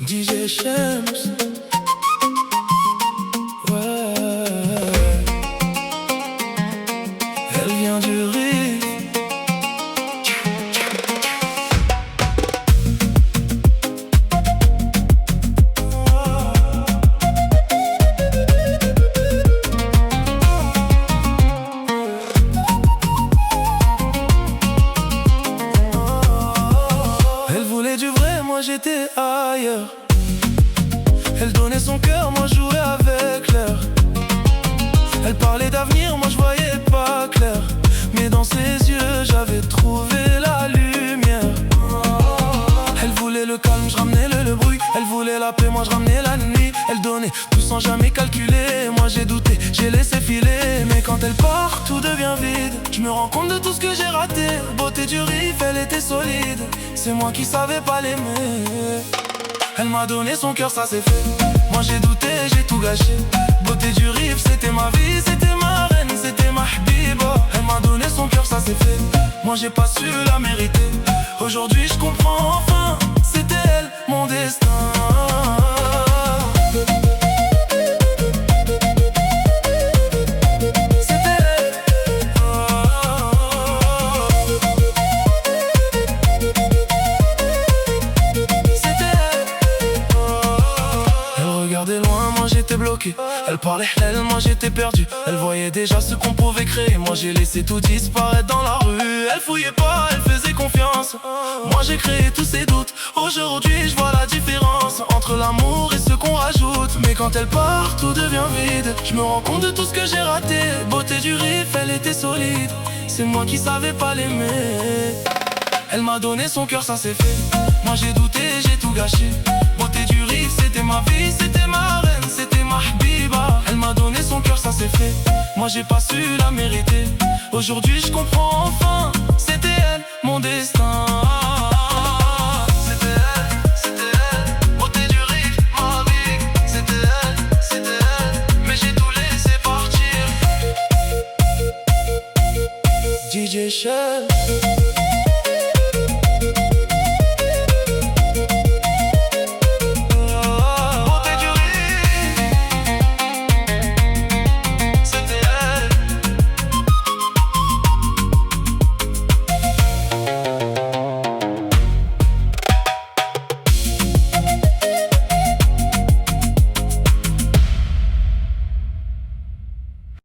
DJ Shams, ouais, elle vient du riz. Elle voulait du vrai, moi j'étais ailleurs. Elle donnait son cœur, moi je jouais avec l'air. Elle parlait d'avenir, moi je voyais pas clair. Mais dans ses yeux, j'avais trouvé la lumière. Elle voulait le calme, je ramenais le bruit. Elle voulait la paix, moi je ramenais la nuit. Elle donnait tout sans jamais calculer. Moi j'ai douté, j'ai laissé filer. Mais quand elle part, tout devient vide. Je me rends compte de tout ce que j'ai raté. Beauté du riff, elle était solide. C'est moi qui savais pas l'aimer. Elle m'a donné son cœur, ça c'est fait. Moi j'ai douté, j'ai tout gâché. Beauté du riff, c'était ma vie, c'était ma reine, c'était ma habiba. Elle m'a donné son cœur, ça c'est fait. Moi j'ai pas su la mériter. Aujourd'hui je comprends enfin, c'était elle, mon destin. Bloqué. Elle parlait elle, moi j'étais perdu. Elle voyait déjà ce qu'on pouvait créer. Moi j'ai laissé tout disparaître dans la rue. Elle fouillait pas, elle faisait confiance. Moi j'ai créé tous ses doutes. Aujourd'hui je vois la différence entre l'amour et ce qu'on rajoute. Mais quand elle part, tout devient vide. Je me rends compte de tout ce que j'ai raté. Beauté du riff, elle était solide. C'est moi qui savais pas l'aimer. Elle m'a donné son cœur, ça c'est fait. Moi j'ai douté, j'ai tout gâché. Beauté du riff, c'était ma vie, c'était ma reine, c'était ma habiba. Elle m'a donné son cœur, ça c'est fait. Moi j'ai pas su la mériter. Aujourd'hui je comprends enfin, c'était elle, mon destin. C'était elle, beauté du riff, ma vie. C'était elle, mais j'ai tout laissé partir. DJ Shell.